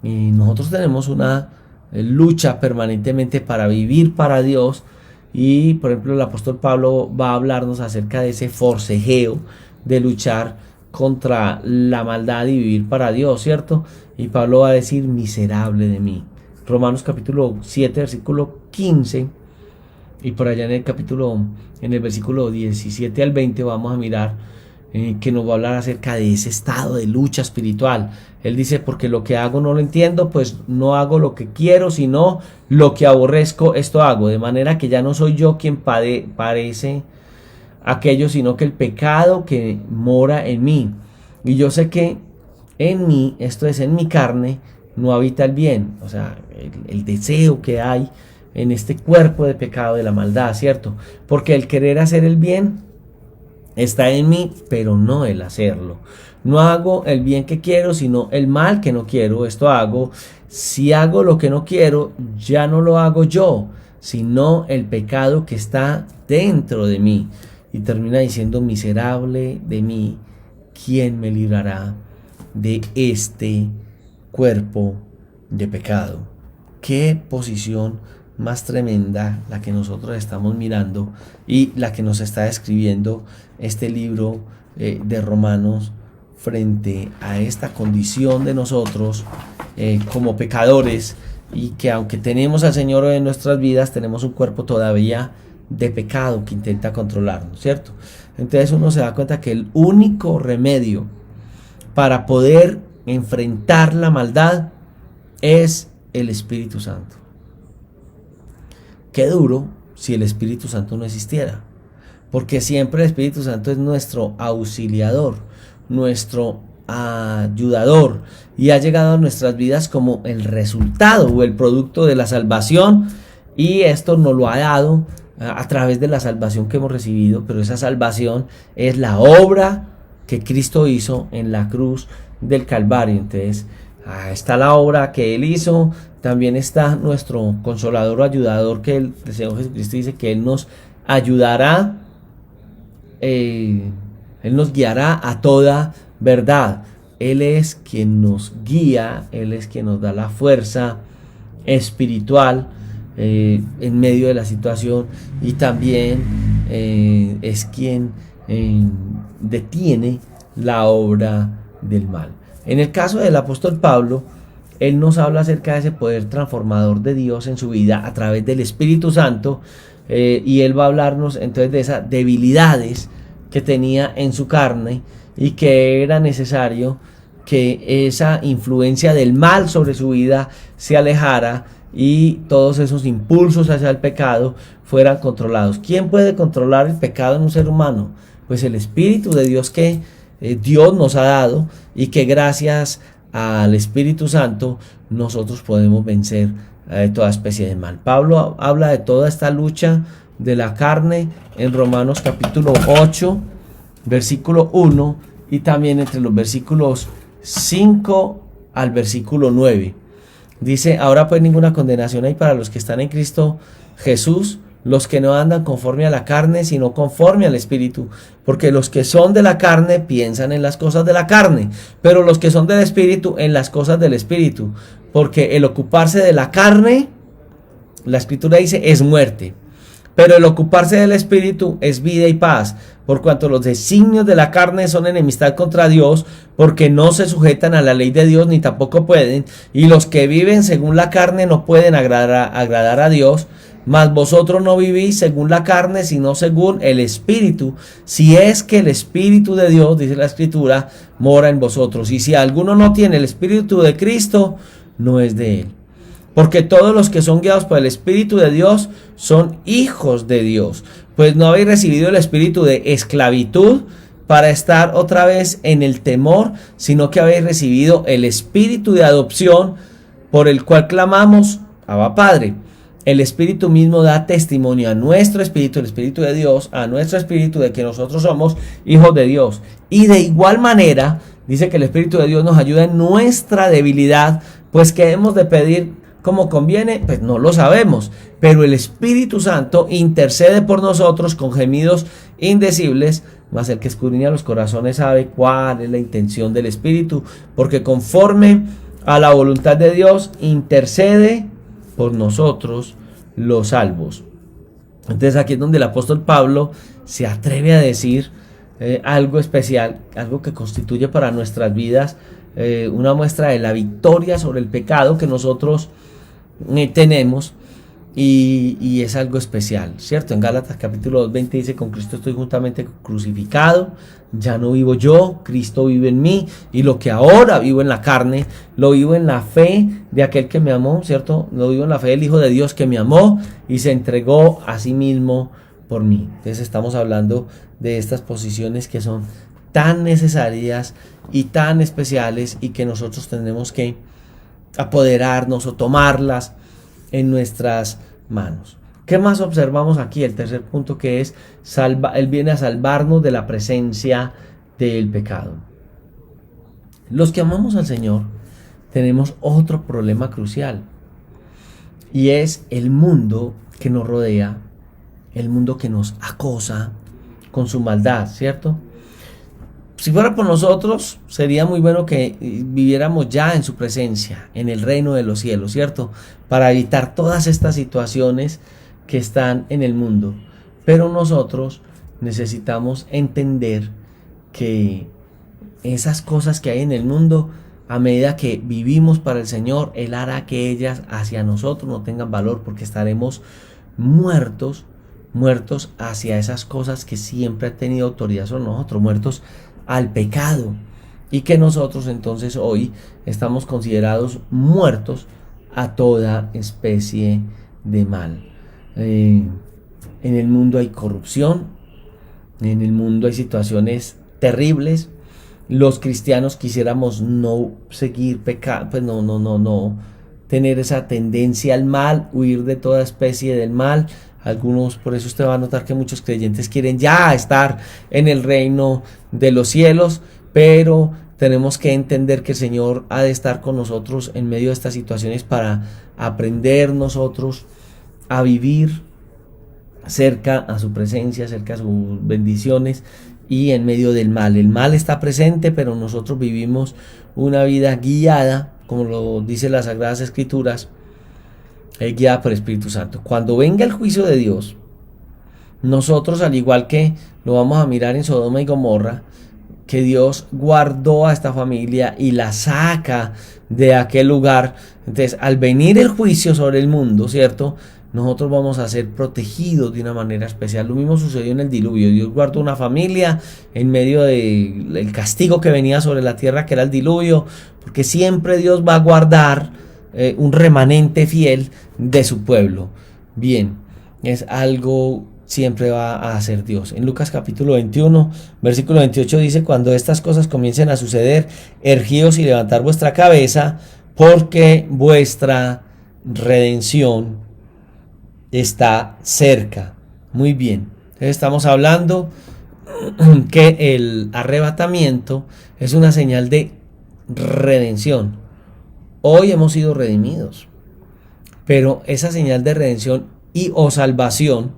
Y nosotros tenemos una lucha permanentemente para vivir para Dios, y por ejemplo el apóstol Pablo va a hablarnos acerca de ese forcejeo de luchar contra la maldad y vivir para Dios, ¿cierto? Y Pablo va a decir: miserable de mí. Romanos capítulo 7, versículo 15, y por allá en el versículo 17 al 20 vamos a mirar que nos va a hablar acerca de ese estado de lucha espiritual. Él dice: porque lo que hago no lo entiendo, pues no hago lo que quiero, sino lo que aborrezco, esto hago, de manera que ya no soy yo quien parece aquello, sino que el pecado que mora en mí. Y yo sé que en mí, esto es, en mi carne, no habita el bien. O sea, el deseo que hay en este cuerpo de pecado de la maldad, ¿cierto? Porque el querer hacer el bien está en mí, pero no el hacerlo. No hago el bien que quiero, sino el mal que no quiero. Esto hago. Si hago lo que no quiero, ya no lo hago yo, sino el pecado que está dentro de mí. Y termina diciendo, miserable de mí, ¿quién me librará de este cuerpo de pecado? Qué posición más tremenda la que nosotros estamos mirando y la que nos está describiendo este libro de Romanos frente a esta condición de nosotros como pecadores, y que aunque tenemos al Señor en nuestras vidas, tenemos un cuerpo todavía de pecado que intenta controlarnos, ¿cierto? Entonces uno se da cuenta que el único remedio para poder enfrentar la maldad es el Espíritu Santo. Qué duro si el Espíritu Santo no existiera, porque siempre el Espíritu Santo es nuestro auxiliador, nuestro ayudador, y ha llegado a nuestras vidas como el resultado o el producto de la salvación, y esto nos lo ha dado a través de la salvación que hemos recibido, pero esa salvación es la obra que Cristo hizo en la cruz del Calvario. Entonces está la obra que Él hizo, también está nuestro consolador o ayudador, que el Señor Jesucristo dice que Él nos ayudará, Él nos guiará a toda verdad. Él es quien nos guía, Él es quien nos da la fuerza espiritual en medio de la situación, y también es quien detiene la obra del mal. En el caso del apóstol Pablo, él nos habla acerca de ese poder transformador de Dios en su vida a través del Espíritu Santo, y él va a hablarnos entonces de esas debilidades que tenía en su carne, y que era necesario que esa influencia del mal sobre su vida se alejara y todos esos impulsos hacia el pecado fueran controlados. ¿Quién puede controlar el pecado en un ser humano? Pues el Espíritu de Dios que Dios nos ha dado, y que gracias al Espíritu Santo nosotros podemos vencer toda especie de mal. Pablo habla de toda esta lucha de la carne en Romanos capítulo 8, versículo 1, y también entre los versículos 5 al versículo 9. Dice: ahora pues ninguna condenación hay para los que están en Cristo Jesús, los que no andan conforme a la carne, sino conforme al Espíritu. Porque los que son de la carne piensan en las cosas de la carne, pero los que son del Espíritu en las cosas del Espíritu. Porque el ocuparse de la carne, la Escritura dice, es muerte, pero el ocuparse del Espíritu es vida y paz, por cuanto los designios de la carne son enemistad contra Dios, porque no se sujetan a la ley de Dios, ni tampoco pueden, y los que viven según la carne no pueden agradar a Dios. Mas vosotros no vivís según la carne, sino según el Espíritu, si es que el Espíritu de Dios, dice la Escritura, mora en vosotros. Y si alguno no tiene el Espíritu de Cristo, no es de él. Porque todos los que son guiados por el Espíritu de Dios son hijos de Dios. Pues no habéis recibido el espíritu de esclavitud para estar otra vez en el temor, sino que habéis recibido el Espíritu de adopción, por el cual clamamos, Abba Padre. El Espíritu mismo da testimonio a nuestro espíritu, el Espíritu de Dios, a nuestro espíritu, de que nosotros somos hijos de Dios. Y de igual manera, dice que el Espíritu de Dios nos ayuda en nuestra debilidad, pues que hemos de pedir como conviene, pues no lo sabemos. Pero el Espíritu Santo intercede por nosotros con gemidos indecibles, mas el que escudriña los corazones sabe cuál es la intención del Espíritu, porque conforme a la voluntad de Dios intercede por nosotros los salvos. Entonces aquí es donde el apóstol Pablo se atreve a decir algo especial, algo que constituye para nuestras vidas una muestra de la victoria sobre el pecado que nosotros tenemos, y es algo especial, ¿cierto? En Gálatas capítulo 2:20 dice: con Cristo estoy juntamente crucificado, ya no vivo yo, Cristo vive en mí, y lo que ahora vivo en la carne, lo vivo en la fe de aquel que me amó, ¿cierto? Lo vivo en la fe del Hijo de Dios que me amó y se entregó a sí mismo por mí. Entonces estamos hablando de estas posiciones que son tan necesarias y tan especiales, y que nosotros tenemos que apoderarnos o tomarlas en nuestras manos. ¿Qué más observamos aquí? El tercer punto, que es Él viene a salvarnos de la presencia del pecado. Los que amamos al Señor tenemos otro problema crucial, y es el mundo que nos rodea, el mundo que nos acosa con su maldad, ¿cierto? Si fuera por nosotros, sería muy bueno que viviéramos ya en su presencia, en el reino de los cielos, ¿cierto? Para evitar todas estas situaciones que están en el mundo. Pero nosotros necesitamos entender que esas cosas que hay en el mundo, a medida que vivimos para el Señor, Él hará que ellas hacia nosotros no tengan valor, porque estaremos muertos hacia esas cosas que siempre han tenido autoridad sobre nosotros, muertos al pecado, y que nosotros entonces hoy estamos considerados muertos a toda especie de mal. En el mundo hay corrupción, en el mundo hay situaciones terribles. Los cristianos quisiéramos no seguir pecando, pues no tener esa tendencia al mal, huir de toda especie del mal. Algunos, por eso usted va a notar que muchos creyentes quieren ya estar en el reino de los cielos, pero tenemos que entender que el Señor ha de estar con nosotros en medio de estas situaciones para aprender nosotros a vivir cerca a su presencia, cerca a sus bendiciones y en medio del mal. El mal está presente, pero nosotros vivimos una vida guiada, como lo dice las Sagradas Escrituras, guiada por el Espíritu Santo. Cuando venga el juicio de Dios, nosotros, al igual que lo vamos a mirar en Sodoma y Gomorra, que Dios guardó a esta familia y la saca de aquel lugar. Entonces, al venir el juicio sobre el mundo, ¿cierto?, nosotros vamos a ser protegidos de una manera especial. Lo mismo sucedió en el diluvio. Dios guardó una familia en medio del castigo que venía sobre la tierra, que era el diluvio, porque siempre Dios va a guardar un remanente fiel de su pueblo. Bien, es algo siempre va a hacer Dios. En Lucas capítulo 21, versículo 28 dice: cuando estas cosas comiencen a suceder, erguíos y levantad vuestra cabeza, porque vuestra redención está cerca. Muy bien, entonces estamos hablando que el arrebatamiento es una señal de redención. Hoy hemos sido redimidos, pero esa señal de redención y o salvación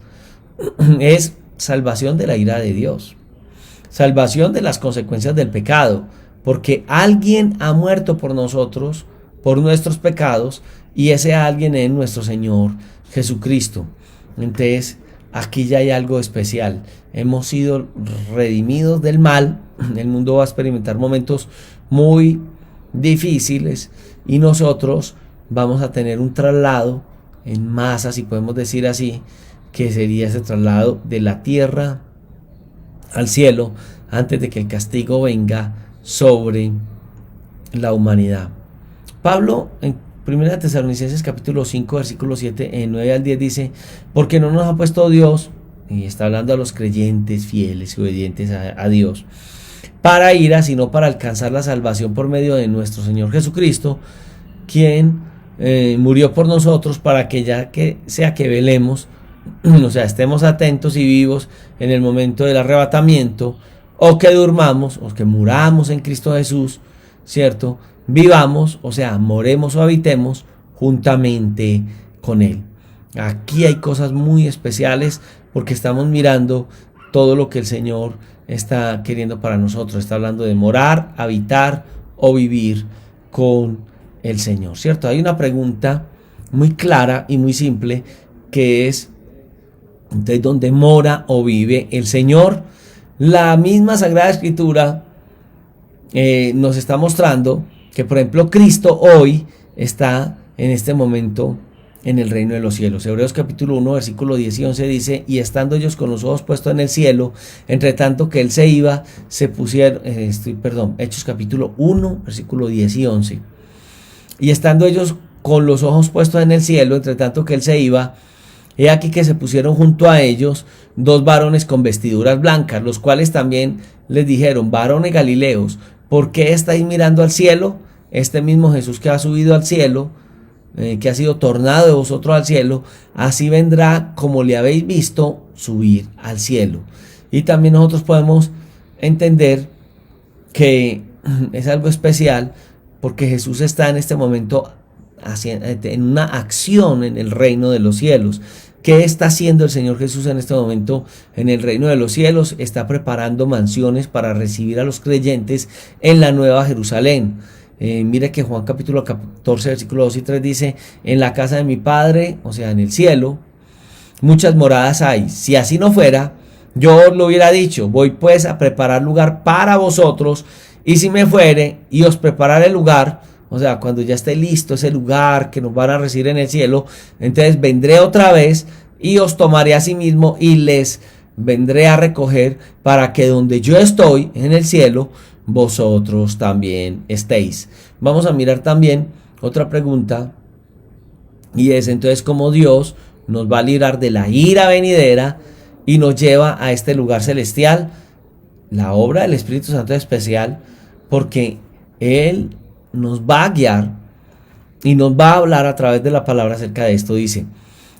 es salvación de la ira de Dios, salvación de las consecuencias del pecado, porque alguien ha muerto por nosotros, por nuestros pecados, y ese alguien es nuestro Señor Jesucristo. Entonces aquí ya hay algo especial. Hemos sido redimidos del mal. El mundo va a experimentar momentos muy difíciles y nosotros vamos a tener un traslado en masa, si podemos decir así, que sería ese traslado de la tierra al cielo antes de que el castigo venga sobre la humanidad. Pablo en 1 Tesalonicenses capítulo 5 versículo 7 en 9 al 10 dice: porque no nos ha puesto Dios, y está hablando a los creyentes fieles y obedientes a Dios, para ira, sino para alcanzar la salvación por medio de nuestro Señor Jesucristo, quien murió por nosotros, para que ya que sea que velemos, o sea, estemos atentos y vivos en el momento del arrebatamiento, o que durmamos, o que muramos en Cristo Jesús, ¿cierto?, vivamos, o sea, moremos o habitemos juntamente con Él. Aquí hay cosas muy especiales porque estamos mirando todo lo que el Señor está queriendo para nosotros. Está hablando de morar, habitar o vivir con el Señor, ¿cierto? Hay una pregunta muy clara y muy simple que es: entonces, ¿dónde mora o vive el Señor? La misma Sagrada Escritura nos está mostrando que, por ejemplo, Cristo hoy está en este momento en el reino de los cielos. Hebreos capítulo 1 versículo 10 y 11 dice: y estando ellos con los ojos puestos en el cielo, entre tanto que él se iba, se pusieron, Hechos capítulo 1 versículo 10 y 11. Y estando ellos con los ojos puestos en el cielo, entre tanto que él se iba, he aquí que se pusieron junto a ellos dos varones con vestiduras blancas, los cuales también les dijeron: varones galileos, ¿por qué estáis mirando al cielo? Este mismo Jesús que ha subido al cielo, que ha sido tornado de vosotros al cielo, así vendrá como le habéis visto subir al cielo. Y también nosotros podemos entender que es algo especial porque Jesús está en este momento en una acción en el reino de los cielos. ¿Qué está haciendo el Señor Jesús en este momento en el reino de los cielos? Está preparando mansiones para recibir a los creyentes en la nueva Jerusalén. Mire que Juan capítulo 14 versículos 2 y 3 dice: en la casa de mi Padre, o sea en el cielo, muchas moradas hay. Si así no fuera, yo os lo hubiera dicho. Voy pues a preparar lugar para vosotros, y si me fuere y os prepararé el lugar, o sea, cuando ya esté listo ese lugar que nos van a recibir en el cielo, entonces vendré otra vez y os tomaré a sí mismo y les vendré a recoger, para que donde yo estoy en el cielo, vosotros también estéis. Vamos a mirar también otra pregunta, y es entonces cómo Dios nos va a librar de la ira venidera y nos lleva a este lugar celestial. La obra del Espíritu Santo es especial porque Él nos va a guiar y nos va a hablar a través de la palabra acerca de esto. Dice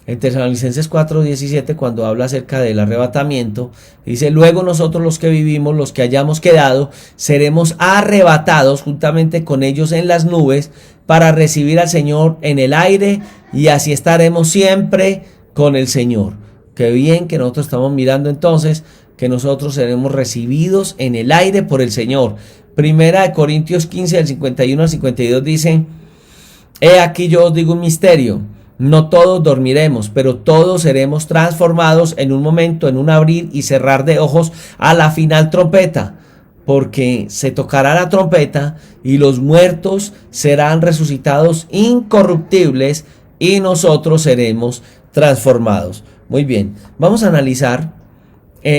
en Tesalonicenses 4:17, cuando habla acerca del arrebatamiento, dice: luego nosotros los que vivimos, los que hayamos quedado, seremos arrebatados juntamente con ellos en las nubes para recibir al Señor en el aire, y así estaremos siempre con el Señor. Qué bien que nosotros estamos mirando entonces que nosotros seremos recibidos en el aire por el Señor. Primera de Corintios 15 del 51 al 52 dice: he aquí yo os digo un misterio, no todos dormiremos, pero todos seremos transformados en un momento, en un abrir y cerrar de ojos, a la final trompeta, porque se tocará la trompeta y los muertos serán resucitados incorruptibles y nosotros seremos transformados. Muy bien, vamos a analizar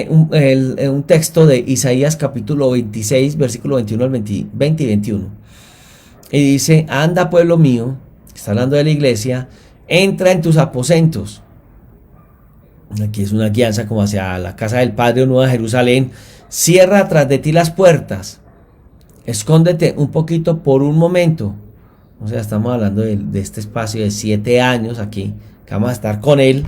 un texto de Isaías capítulo 26, versículo 21 al 20 y 21. Y dice: anda, pueblo mío, está hablando de la iglesia, entra en tus aposentos. Aquí es una guianza como hacia la casa del Padre o Nueva Jerusalén. Cierra tras de ti las puertas, escóndete un poquito por un momento. O sea, estamos hablando de este espacio de 7 años aquí, que vamos a estar con Él,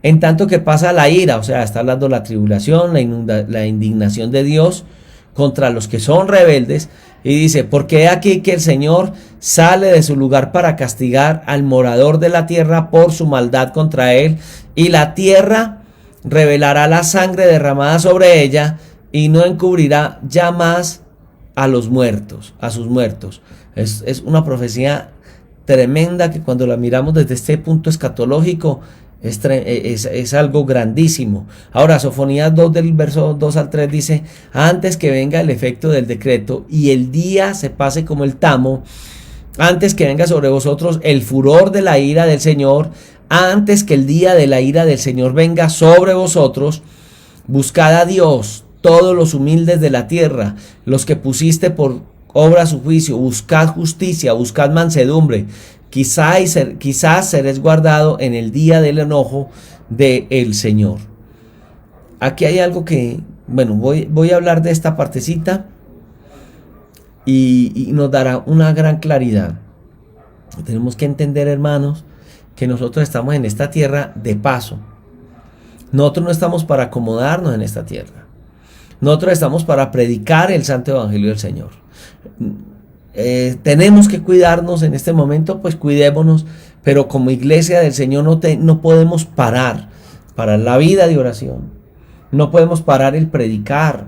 en tanto que pasa la ira. O sea, está hablando la tribulación, la indignación de Dios contra los que son rebeldes. Y dice: porque he aquí que el Señor sale de su lugar para castigar al morador de la tierra por su maldad contra él, y la tierra revelará la sangre derramada sobre ella, y no encubrirá ya más a los muertos, a sus muertos. Es una profecía tremenda que cuando la miramos desde este punto escatológico es algo grandísimo. Ahora, Sofonías 2 del verso 2 al 3 dice: antes que venga el efecto del decreto y el día se pase como el tamo, antes que venga sobre vosotros el furor de la ira del Señor, antes que el día de la ira del Señor venga sobre vosotros, buscad a Dios, todos los humildes de la tierra, los que pusiste por obra su juicio, buscad justicia, buscad mansedumbre. Quizás seréis guardado en el día del enojo del Señor. Aquí hay algo que, bueno, voy a hablar de esta partecita y nos dará una gran claridad. Tenemos que entender, hermanos, que nosotros estamos en esta tierra de paso. Nosotros no estamos para acomodarnos en esta tierra. Nosotros estamos para predicar el santo evangelio del Señor. Tenemos que cuidarnos en este momento, pues cuidémonos, pero como iglesia del Señor no podemos parar la vida de oración, no podemos parar el predicar.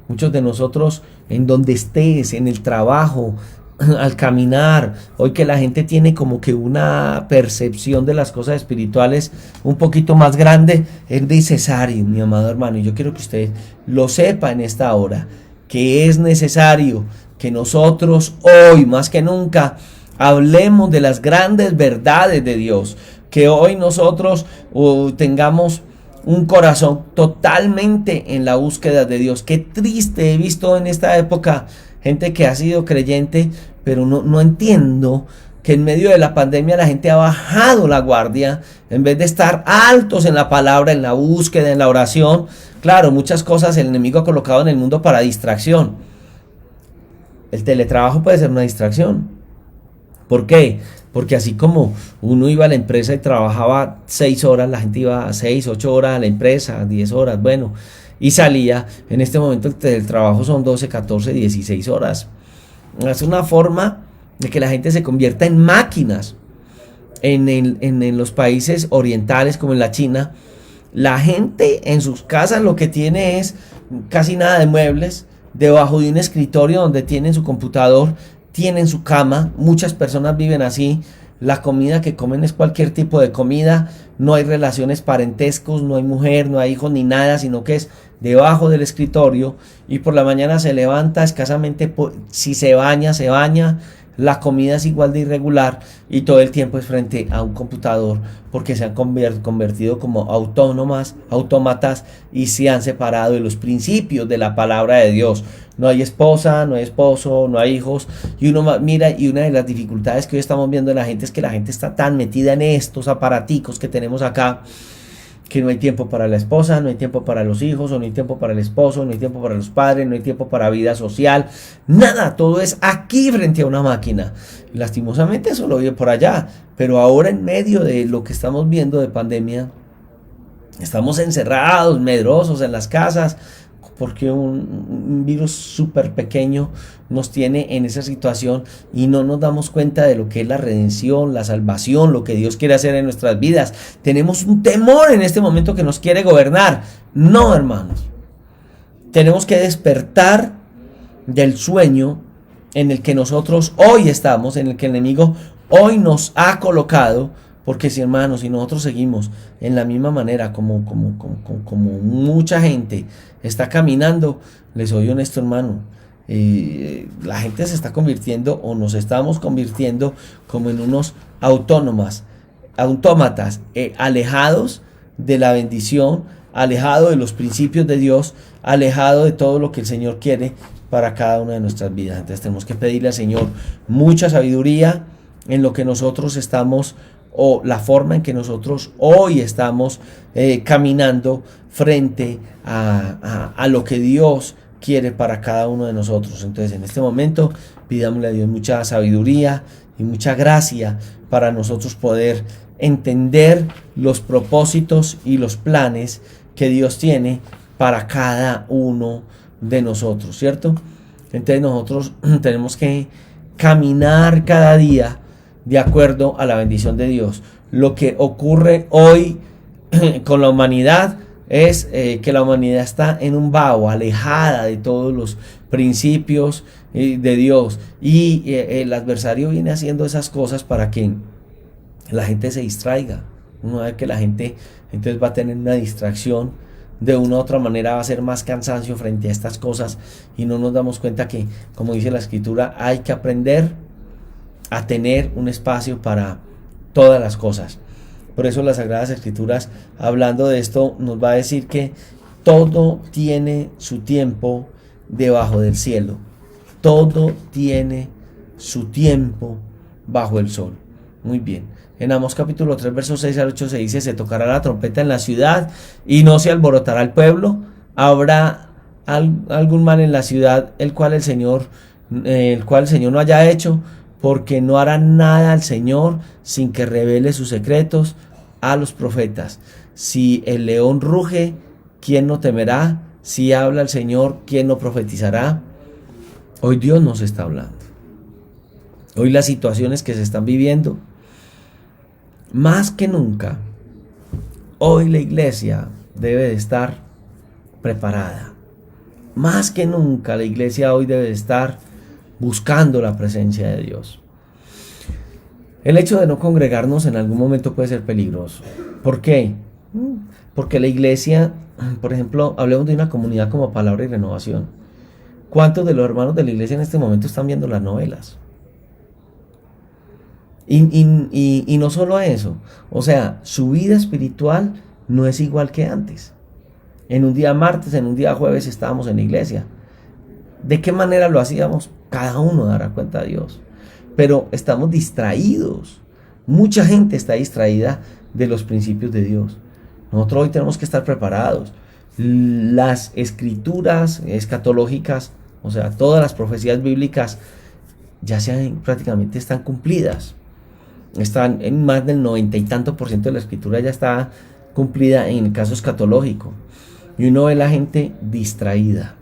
Muchos de nosotros, en donde estés, en el trabajo, al caminar, hoy que la gente tiene como que una percepción de las cosas espirituales un poquito más grande, es necesario, mi amado hermano, y yo quiero que usted lo sepa en esta hora, que es necesario que nosotros hoy más que nunca hablemos de las grandes verdades de Dios, que hoy nosotros tengamos un corazón totalmente en la búsqueda de Dios. Qué triste he visto en esta época gente que ha sido creyente, pero no entiendo que en medio de la pandemia la gente ha bajado la guardia, en vez de estar altos en la palabra, en la búsqueda, en la oración. Claro, muchas cosas el enemigo ha colocado en el mundo para distracción. El teletrabajo puede ser una distracción. ¿Por qué? Porque así como uno iba a la empresa y trabajaba 6 horas, la gente iba a 6, 8 horas a la empresa, 10 horas, bueno, y salía. En este momento el teletrabajo son 12, 14, 16 horas. Es una forma de que la gente se convierta en máquinas. En los países orientales como en la China, la gente en sus casas lo que tiene es casi nada de muebles, debajo de un escritorio donde tienen su computador, tienen su cama, muchas personas viven así, la comida que comen es cualquier tipo de comida, no hay relaciones parentescos, no hay mujer, no hay hijos ni nada, sino que es debajo del escritorio y por la mañana se levanta escasamente, si se baña, la comida es igual de irregular y todo el tiempo es frente a un computador porque se han convertido como autómatas y se han separado de los principios de la palabra de Dios. No hay esposa, no hay esposo, no hay hijos y uno mira, y una de las dificultades que hoy estamos viendo en la gente es que la gente está tan metida en estos aparaticos que tenemos acá que no hay tiempo para la esposa, no hay tiempo para los hijos, o no hay tiempo para el esposo, no hay tiempo para los padres, no hay tiempo para vida social, nada, todo es aquí frente a una máquina. Lastimosamente eso lo vi por allá, pero ahora en medio de lo que estamos viendo de pandemia, estamos encerrados, medrosos en las casas, porque un virus súper pequeño nos tiene en esa situación y no nos damos cuenta de lo que es la redención, la salvación, lo que Dios quiere hacer en nuestras vidas. Tenemos un temor en este momento que nos quiere gobernar. No, hermanos. Tenemos que despertar del sueño en el que nosotros hoy estamos, en el que el enemigo hoy nos ha colocado. Porque si, hermanos, si nosotros seguimos en la misma manera como mucha gente está caminando, les soy honesto, hermano, la gente se está convirtiendo o nos estamos convirtiendo como en unos autómatas, alejados de la bendición, alejados de los principios de Dios, alejados de todo lo que el Señor quiere para cada una de nuestras vidas. Entonces tenemos que pedirle al Señor mucha sabiduría en lo que nosotros estamos o la forma en que nosotros hoy estamos caminando frente a lo que Dios quiere para cada uno de nosotros. Entonces en este momento pidámosle a Dios mucha sabiduría y mucha gracia para nosotros poder entender los propósitos y los planes que Dios tiene para cada uno de nosotros, ¿cierto? Entonces nosotros tenemos que caminar cada día de acuerdo a la bendición de Dios. Lo que ocurre hoy con la humanidad es que la humanidad está en un vaho, alejada de todos los principios de Dios, y el adversario viene haciendo esas cosas para que la gente se distraiga. Uno ve que la gente entonces va a tener una distracción, de una u otra manera va a ser más cansancio frente a estas cosas y no nos damos cuenta que, como dice la escritura, hay que aprender a tener un espacio para todas las cosas. Por eso las Sagradas Escrituras, hablando de esto, nos va a decir que todo tiene su tiempo debajo del cielo. Todo tiene su tiempo bajo el sol. Muy bien. En Amós capítulo 3, versos 6 al 8 se dice: se tocará la trompeta en la ciudad y no se alborotará el pueblo. Habrá algún mal en la ciudad, el cual el Señor no haya hecho, porque no hará nada al Señor sin que revele sus secretos a los profetas. Si el león ruge, ¿quién no temerá? Si habla el Señor, ¿quién no profetizará? Hoy Dios nos está hablando. Hoy las situaciones que se están viviendo, más que nunca, hoy la iglesia debe de estar preparada. Más que nunca la iglesia hoy debe de estar buscando la presencia de Dios. El hecho de no congregarnos en algún momento puede ser peligroso. ¿Por qué? Porque la iglesia, por ejemplo, hablemos de una comunidad como Palabra y Renovación. ¿Cuántos de los hermanos de la iglesia en este momento están viendo las novelas? Y no solo eso, o sea, su vida espiritual no es igual que antes. En un día martes, en un día jueves estábamos en la iglesia. ¿De qué manera lo hacíamos? Cada uno dará cuenta a Dios. Pero estamos distraídos. Mucha gente está distraída de los principios de Dios. Nosotros hoy tenemos que estar preparados. Las escrituras escatológicas, o sea, todas las profecías bíblicas, prácticamente están cumplidas. Están en más del 90 y tanto % de la escritura ya está cumplida en el caso escatológico. Y uno ve la gente distraída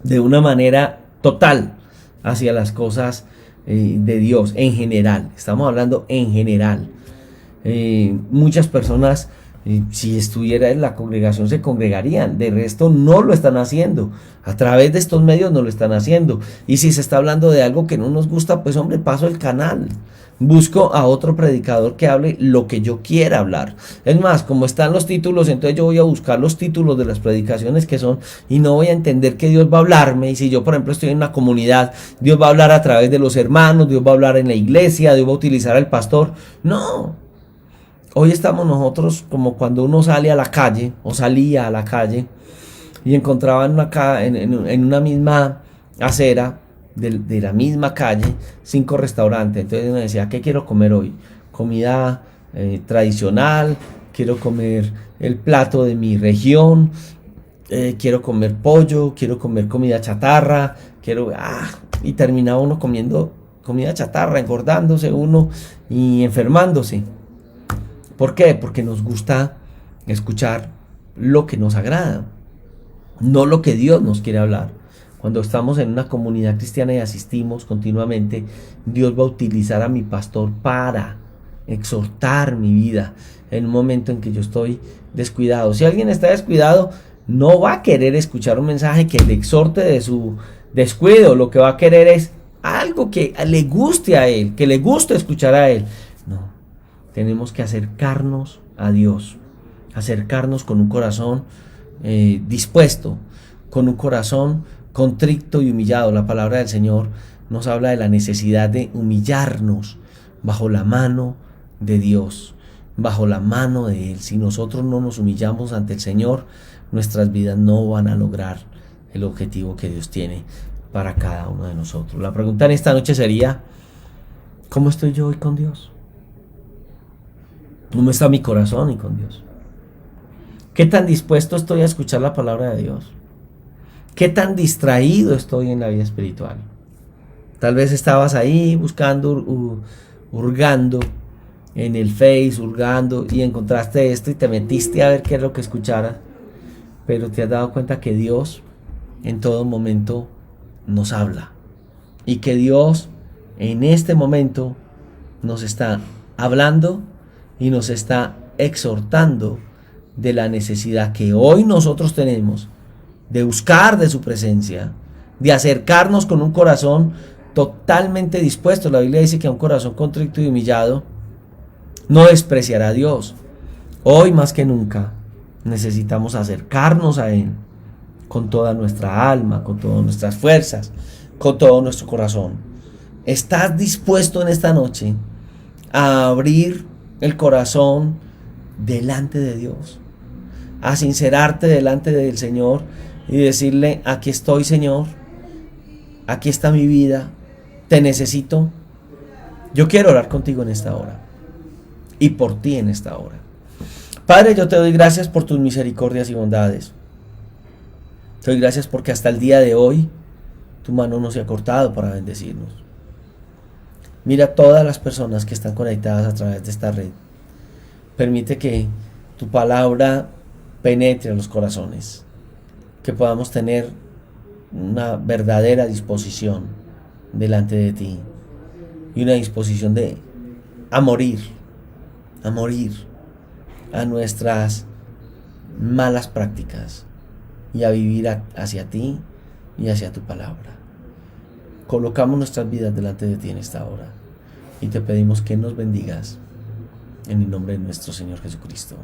de una manera total. hacia las cosas de Dios en general. Estamos hablando en general. Muchas personas, si estuviera en la congregación, se congregarían. De resto no lo están haciendo. A través de estos medios no lo están haciendo. Y si se está hablando de algo que no nos gusta, pues hombre, paso el canal. Busco a otro predicador que hable lo que yo quiera hablar. Es más, como están los títulos, entonces yo voy a buscar los títulos de las predicaciones que son, y no voy a entender que Dios va a hablarme. Y si yo, por ejemplo, estoy en una comunidad, Dios va a hablar a través de los hermanos, Dios va a hablar en la iglesia, Dios va a utilizar al pastor. No. Hoy estamos nosotros como cuando uno sale a la calle, o salía a la calle, y encontraba en una misma acera de la misma calle 5 restaurantes. Entonces uno decía, ¿qué quiero comer hoy? Comida tradicional, quiero comer el plato de mi región, quiero comer pollo, quiero comer comida chatarra, y terminaba uno comiendo comida chatarra, engordándose uno y enfermándose. ¿Por qué? Porque nos gusta escuchar lo que nos agrada, no lo que Dios nos quiere hablar. Cuando estamos en una comunidad cristiana y asistimos continuamente, Dios va a utilizar a mi pastor para exhortar mi vida en un momento en que yo estoy descuidado. Si alguien está descuidado, no va a querer escuchar un mensaje que le exhorte de su descuido. Lo que va a querer es algo que le guste a él, que le guste escuchar a él. No, tenemos que acercarnos a Dios, acercarnos con un corazón dispuesto, con un corazón contrito y humillado. La palabra del Señor nos habla de la necesidad de humillarnos bajo la mano de Dios, bajo la mano de Él. Si nosotros no nos humillamos ante el Señor, nuestras vidas no van a lograr el objetivo que Dios tiene para cada uno de nosotros. La pregunta en esta noche sería, ¿cómo estoy yo hoy con Dios? ¿Cómo está mi corazón y con Dios? ¿Qué tan dispuesto estoy a escuchar la palabra de Dios? ¿Qué tan distraído estoy en la vida espiritual? Tal vez estabas ahí buscando, hurgando en el Face, hurgando, y encontraste esto y te metiste a ver qué es lo que escucharas, pero te has dado cuenta que Dios en todo momento nos habla, y que Dios en este momento nos está hablando y nos está exhortando de la necesidad que hoy nosotros tenemos de buscar de su presencia, de acercarnos con un corazón totalmente dispuesto. La Biblia dice que a un corazón contrito y humillado no despreciará a Dios. Hoy más que nunca necesitamos acercarnos a Él con toda nuestra alma, con todas nuestras fuerzas, con todo nuestro corazón. ¿Estás dispuesto en esta noche a abrir el corazón delante de Dios, a sincerarte delante del Señor y decirle, aquí estoy, Señor, aquí está mi vida, te necesito? Yo quiero orar contigo en esta hora y por ti en esta hora. Padre, yo te doy gracias por tus misericordias y bondades. Te doy gracias porque hasta el día de hoy tu mano no se ha cortado para bendecirnos. Mira todas las personas que están conectadas a través de esta red. Permite que tu palabra penetre a los corazones, que podamos tener una verdadera disposición delante de ti y una disposición a morir a nuestras malas prácticas y a vivir hacia ti y hacia tu palabra. Colocamos nuestras vidas delante de ti en esta hora y te pedimos que nos bendigas en el nombre de nuestro Señor Jesucristo.